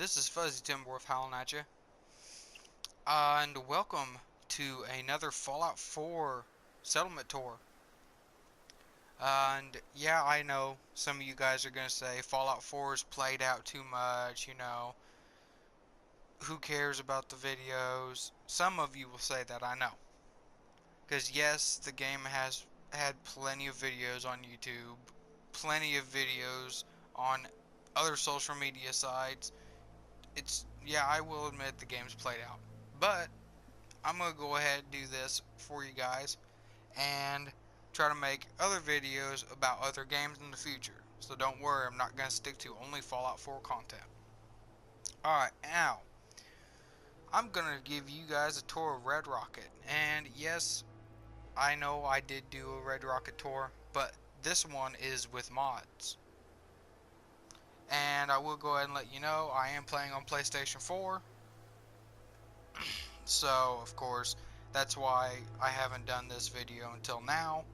This is Fuzzy Timberwolf howling at you, and welcome to another Fallout 4 settlement tour. And yeah, I know some of you guys are gonna say Fallout 4 is played out too much, who cares about the videos? Some of you will say that, I know. Because yes, the game has had plenty of videos on YouTube, plenty of videos on other social media sites. Yeah, I will admit the game's played out. But I'm going to go ahead and do this for you guys and try to make other videos about other games in the future. So don't worry, I'm not going to stick to only Fallout 4 content. Alright, now, I'm going to give you guys a tour of Red Rocket. And yes, I know I did do a Red Rocket tour, but this one is with mods. And I will go ahead and let you know, I am playing on PlayStation 4. So, of course, that's why I haven't done this video until now.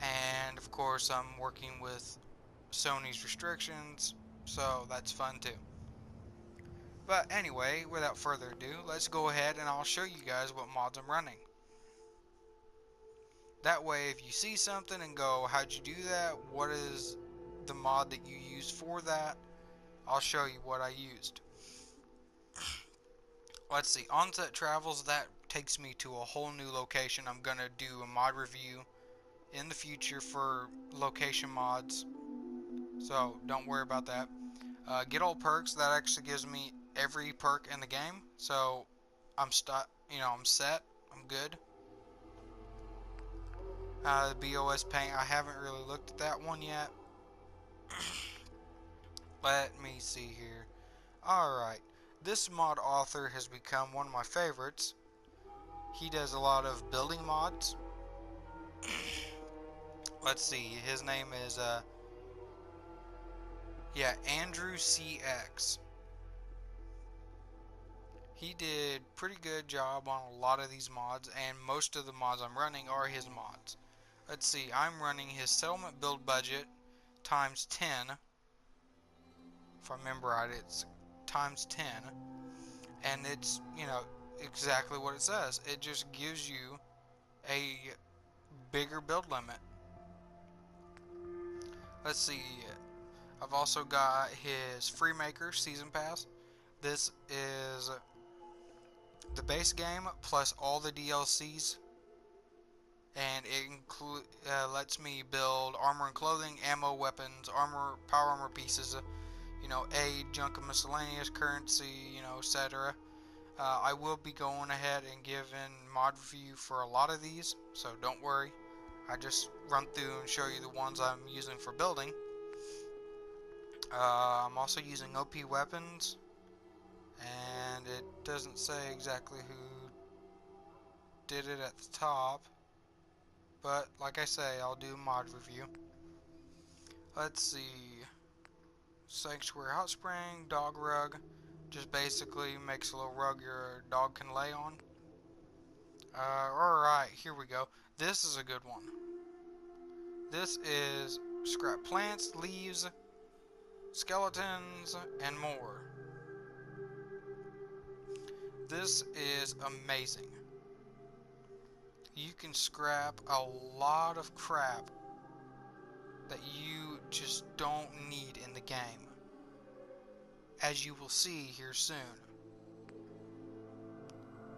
And of course I'm working with Sony's restrictions, so that's fun too. But anyway, without further ado, let's go ahead and I'll show you guys what mods I'm running. That way if you see something and go, how'd you do that? What is the mod that you used for that? I'll show you what I used. Let's see, Onset Travels, that takes me to a whole new location. I'm gonna do a mod review in the future for location mods, so don't worry about that. Get all perks, that actually gives me every perk in the game, so I'm I'm set, I'm good. The BOS paint, I haven't really looked at that one yet. Let me see here. Alright, this mod author has become one of my favorites. He does a lot of building mods. Let's see, his name is, Andrew CX. He did pretty good job on a lot of these mods, and most of the mods I'm running are his mods. Let's see, I'm running his settlement build budget times 10. If I remember right, it's times 10. And it's, exactly what it says. It just gives you a bigger build limit. Let's see, I've also got his Freemaker Season Pass. This is the base game plus all the DLCs, and it lets me build armor and clothing, ammo, weapons, power armor pieces, aid, junk and miscellaneous currency, etc. I will be going ahead and giving mod review for a lot of these, so don't worry. I just run through and show you the ones I'm using for building. I'm also using OP weapons, and it doesn't say exactly who did it at the top, but like I say, I'll do mod review. Let's see, Sanctuary Hot Spring, Dog Rug, just basically makes a little rug your dog can lay on. Alright, here we go. This is a good one. This is scrap plants, leaves, skeletons, and more. This is amazing. You can scrap a lot of crap that you just don't need in the game, as you will see here soon.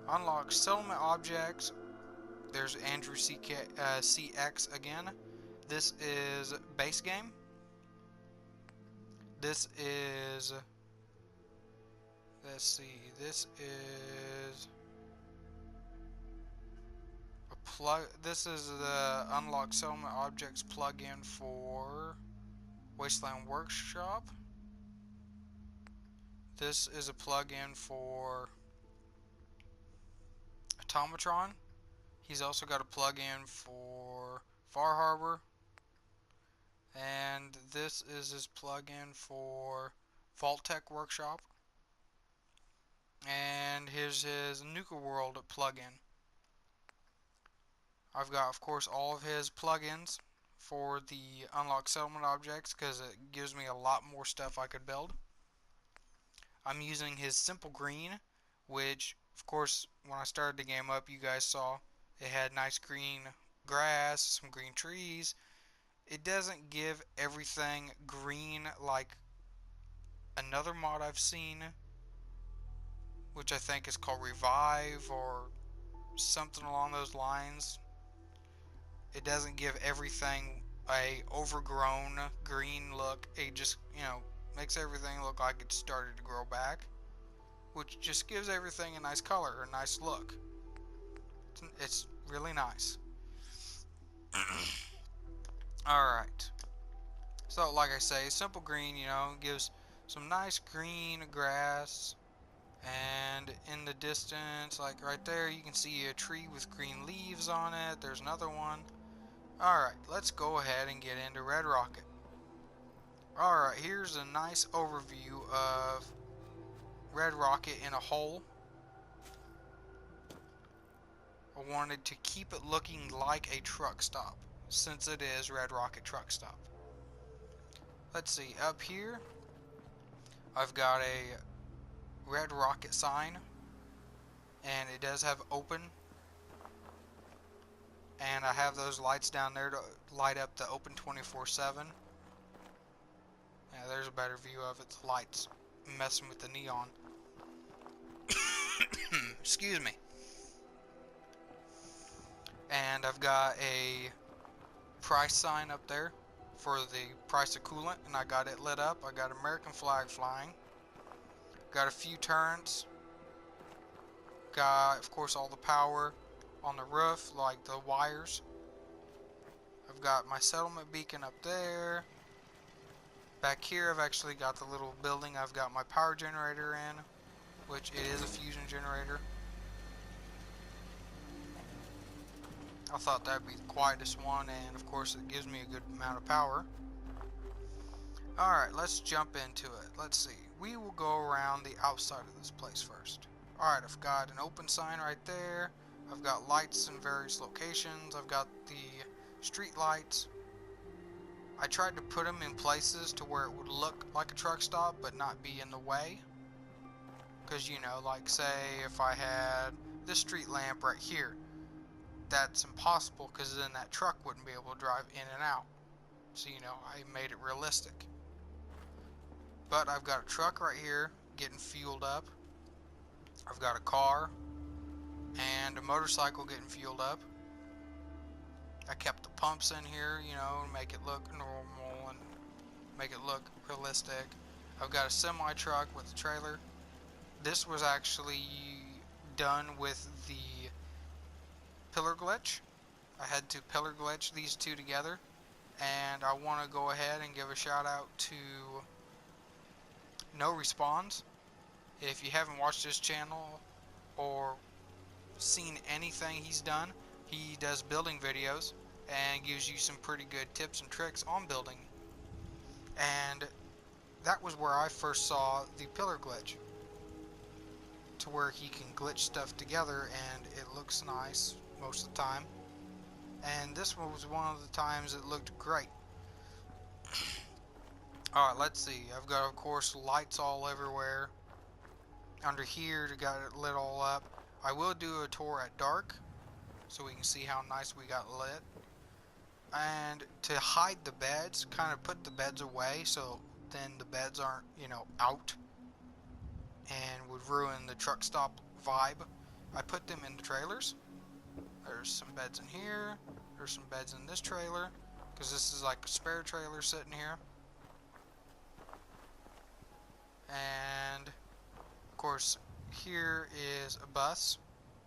Unlock settlement objects. There's Andrew CX again. This is base game. This is, let's see, this is this is the unlock settlement objects plugin for Wasteland Workshop. This is a plugin for Automatron. He's also got a plugin for Far Harbor. And this is his plugin for Vault Tech Workshop. And here's his Nuka World plugin. I've got, of course, all of his plugins for the unlock settlement objects because it gives me a lot more stuff I could build. I'm using his simple green, which, of course, when I started the game up, you guys saw it had nice green grass, some green trees. It doesn't give everything green like another mod I've seen, which I think is called Revive or something along those lines. It doesn't give everything a overgrown green look. It just, makes everything look like it started to grow back, which just gives everything a nice color, a nice look. It's really nice. Alright. So, like I say, simple green, gives some nice green grass. And in the distance, like right there, you can see a tree with green leaves on it. There's another one. Alright, let's go ahead and get into Red Rocket. Alright, here's a nice overview of Red Rocket in a whole. I wanted to keep it looking like a truck stop, since it is Red Rocket Truck Stop. Let's see, up here, I've got a Red Rocket sign, and it does have open, and I have those lights down there to light up the open 24/7. Yeah, there's a better view of it. The lights messing with the neon. Excuse me. And I've got a price sign up there for the price of coolant, and I got it lit up. I got American flag flying. Got a few turrets. Got, of course, all the power on the roof, like the wires. I've got my settlement beacon up there. Back here, I've actually got the little building I've got my power generator in, which it is a fusion generator. I thought that'd be the quietest one, and of course it gives me a good amount of power. Alright, let's jump into it. Let's see. We will go around the outside of this place first. Alright, I've got an open sign right there. I've got lights in various locations. I've got the street lights. I tried to put them in places to where it would look like a truck stop but not be in the way. Because, like say if I had this street lamp right here, that's impossible because then that truck wouldn't be able to drive in and out. So, I made it realistic. But I've got a truck right here getting fueled up. I've got a car and a motorcycle getting fueled up. I kept the pumps in here, make it look normal and make it look realistic. I've got a semi truck with a trailer. This was actually done with the pillar glitch. I had to pillar glitch these two together, and I want to go ahead and give a shout out to No Respawns. If you haven't watched his channel or seen anything he's done, he does building videos and gives you some pretty good tips and tricks on building. And that was where I first saw the pillar glitch, to where he can glitch stuff together and it looks nice most of the time. And this was one of the times it looked great. Alright, let's see. I've got, of course, lights all everywhere. Under here, got it lit all up. I will do a tour at dark, so we can see how nice we got lit. And to hide the beds, kind of put the beds away, so then the beds aren't, out and would ruin the truck stop vibe. I put them in the trailers. There's some beds in here. There's some beds in this trailer, because this is like a spare trailer sitting here. And of course here is a bus,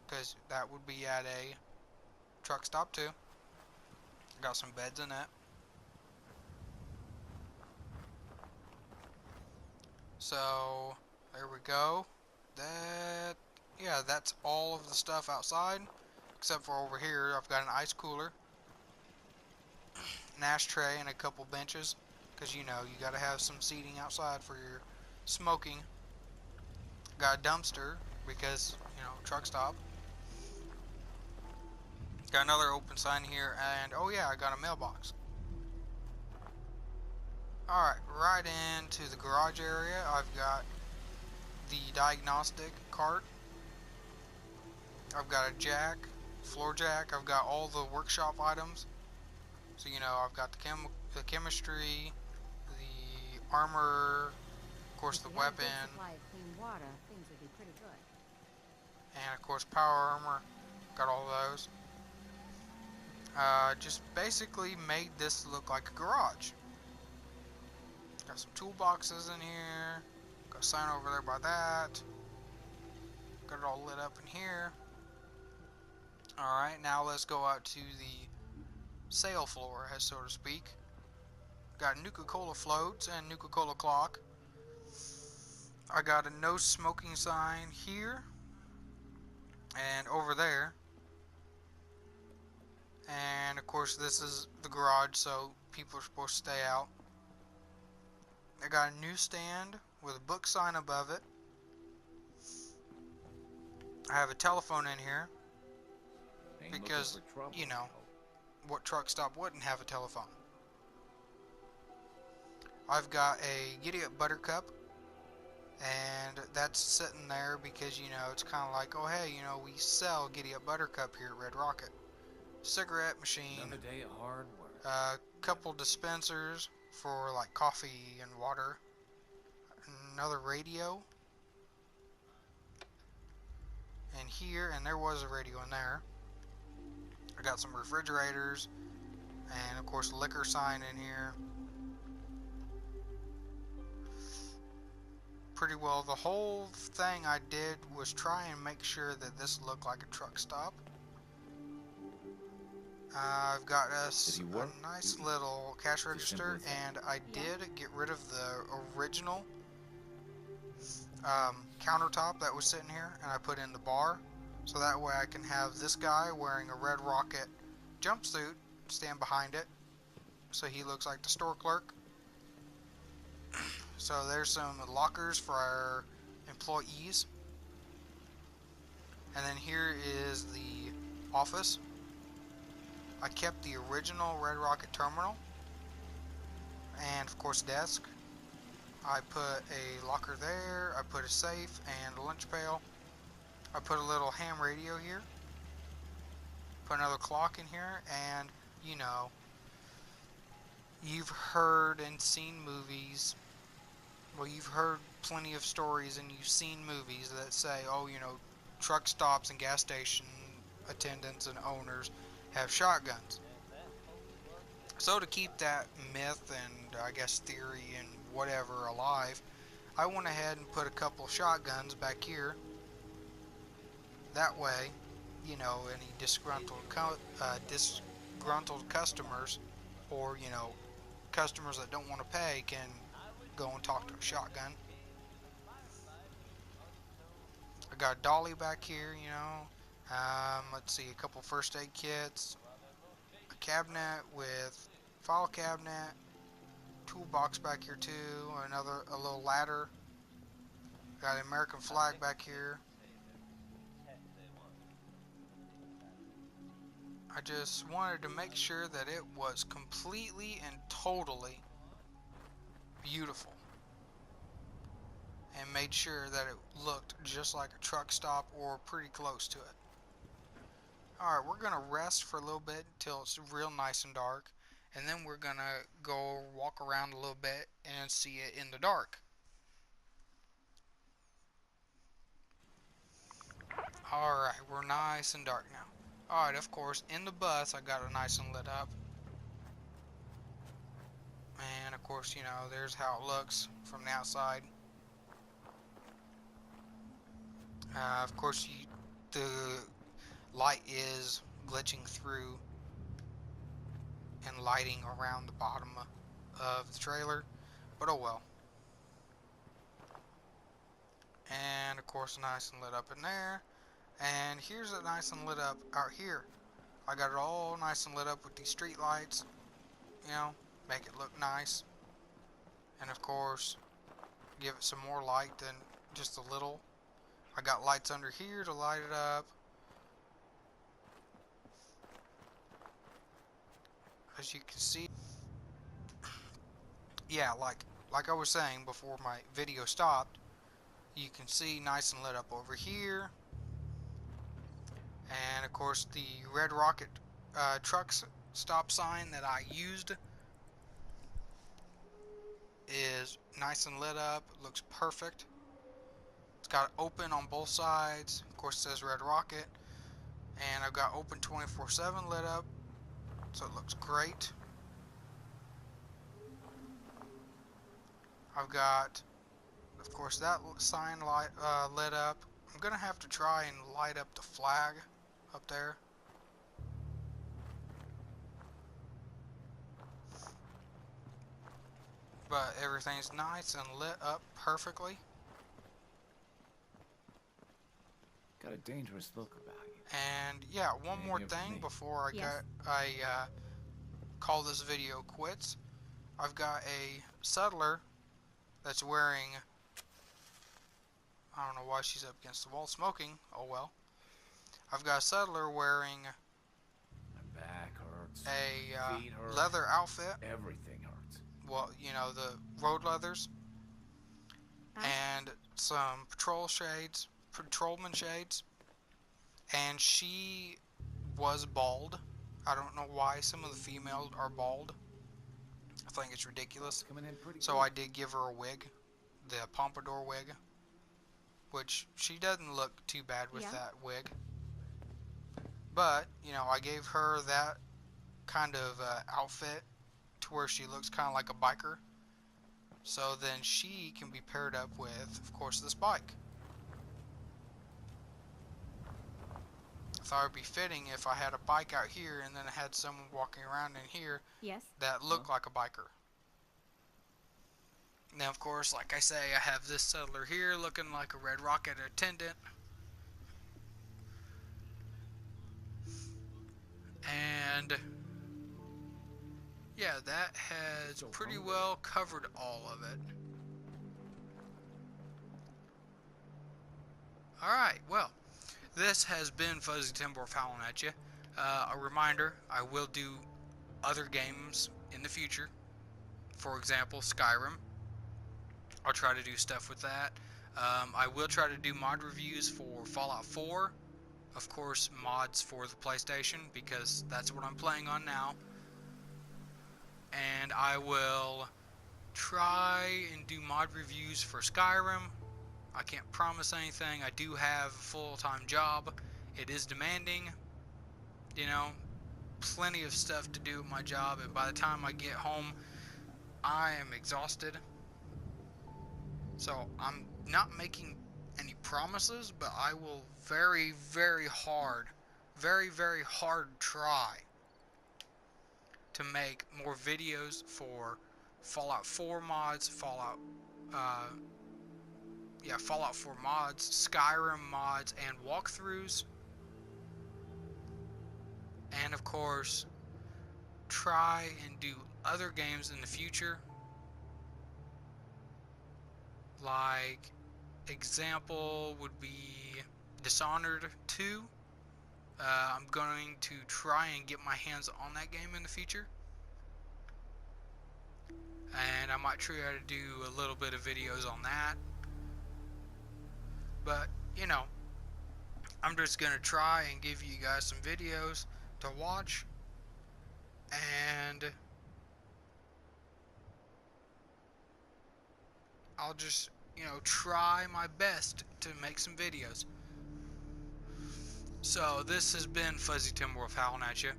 because that would be at a truck stop too. Got some beds in it. So there we go. That's all of the stuff outside, except for over here I've got an ice cooler, an ashtray, and a couple benches, because you gotta have some seating outside for your smoking. Got a dumpster because truck stop. Got another open sign here, and oh yeah, I got a mailbox. Alright, right into the garage area, I've got the diagnostic cart. I've got a jack, floor jack. I've got all the workshop items. So you know, I've got the chemistry, the armor, of course the weapon, Supply of clean water, things would be pretty good. and of course power armor. Got all those. Just basically made this look like a garage. Got some toolboxes in here. Got a sign over there by that. Got it all lit up in here. Alright, now let's go out to the sale floor, as so to speak. Got Nuka-Cola floats and Nuka-Cola clock. I got a no smoking sign here and over there. And of course this is the garage, so people are supposed to stay out. I got a newsstand with a book sign above it. I have a telephone in here because, you know, what truck stop wouldn't have a telephone? I've got a Giddy Up Buttercup, and that's sitting there because, you know, it's kind of like, oh hey, you know, we sell Giddy Up Buttercup here at Red Rocket. Cigarette machine. Another day of hard work. A couple dispensers for like coffee and water. Another radio. And here, and there was a radio in there. I got some refrigerators, and of course liquor sign in here. Pretty well, the whole thing I did was try and make sure that this looked like a truck stop. I've got us a nice little cash register, and I did get rid of the original countertop that was sitting here, and I put in the bar, so that way I can have this guy wearing a Red Rocket jumpsuit stand behind it, so he looks like the store clerk. So there's some lockers for our employees, and then here is the office. I kept the original Red Rocket terminal, and of course desk. I put a locker there, I put a safe and a lunch pail. I put a little ham radio here, put another clock in here, and you know, you've heard and seen movies, well, you've heard plenty of stories and you've seen movies that say, oh, you know, truck stops and gas station attendants and owners have shotguns. So to keep that myth and I guess theory and whatever alive, I went ahead and put a couple shotguns back here. That way, you know, any disgruntled customers, or you know, customers that don't want to pay, can go and talk to a shotgun. I got a dolly back here, you know. Let's see, a couple first aid kits, a cabinet with file cabinet, toolbox back here too, a little ladder. Got an American flag back here. I just wanted to make sure that it was completely and totally beautiful, and made sure that it looked just like a truck stop or pretty close to it. Alright, we're gonna rest for a little bit until it's real nice and dark, and then we're gonna go walk around a little bit and see it in the dark. Alright, we're nice and dark now. Alright, of course, in the bus I got it nice and lit up. And of course, you know, there's how it looks from the outside. Of course, the light is glitching through and lighting around the bottom of the trailer, but oh well. And of course, nice and lit up in there. And here's it nice and lit up out here. I got it all nice and lit up with these street lights, you know, make it look nice. And of course, give it some more light than just a little. I got lights under here to light it up. As you can see, yeah, like I was saying before my video stopped, You can see nice and lit up over here. And of course the red rocket trucks stop sign that I used is nice and lit up. It looks perfect. It's got open on both sides. Of course it says red rocket. And I've got open 24/7 lit up. So it looks great. I've got, of course, that sign lit up. I'm going to have to try and light up the flag up there. But everything's nice and lit up perfectly. Got a dangerous look about you. And yeah, one more Anything for thing me? before Yes. I call this video quits. I've got a settler that's wearing, I don't know why she's up against the wall smoking, oh well. I've got a settler wearing My back hurts. a Feet hurt. leather outfit. Everything hurts. Well, you know, the road leathers. And some patrolman shades. And she was bald. I don't know why some of the females are bald. I think it's ridiculous. It's coming in pretty So good. I did give her a wig, the pompadour wig, which she doesn't look too bad with that wig. But, you know, I gave her that kind of outfit to where she looks kind of like a biker. So then she can be paired up with, of course, this bike. I thought it would be fitting if I had a bike out here and then I had someone walking around in here that looked like a biker. Now, of course, like I say, I have this settler here looking like a Red Rocket attendant. And yeah, that has pretty well covered all of it. Alright, well, this has been Fuzzy Timber howling at you. A reminder, I will do other games in the future. For example, Skyrim. I'll try to do stuff with that. I will try to do mod reviews for Fallout 4. Of course, mods for the PlayStation, because that's what I'm playing on now. And I will try and do mod reviews for Skyrim. I can't promise anything. I do have a full-time job. It is demanding. You know, plenty of stuff to do at my job, and by the time I get home, I am exhausted. So I'm not making any promises, but I will very, very hard try to make more videos for Fallout 4 mods, Fallout 4 mods, Skyrim mods, and walkthroughs. And of course, try and do other games in the future. Like, example would be Dishonored 2. I'm going to try and get my hands on that game in the future. And I might try to do a little bit of videos on that. But, you know, I'm just going to try and give you guys some videos to watch. And I'll just, you know, try my best to make some videos. So this has been Fuzzy Timberwolf howling at you.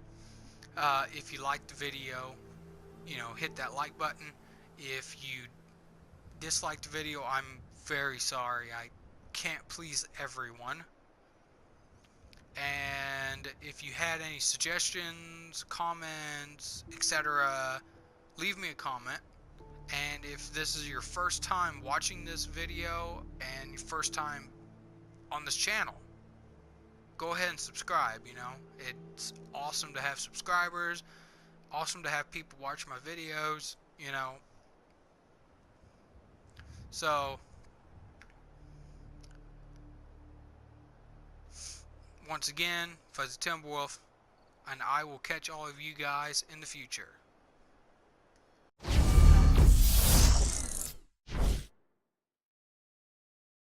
If you liked the video, you know, hit that like button. If you disliked the video, I'm very sorry. I can't please everyone. And if you had any suggestions, comments, etc., leave me a comment. And if this is your first time watching this video and your first time on this channel, go ahead and subscribe. You know, it's awesome to have subscribers, awesome to have people watch my videos, you know. So once again, Fuzzy Timberwolf, and I will catch all of you guys in the future.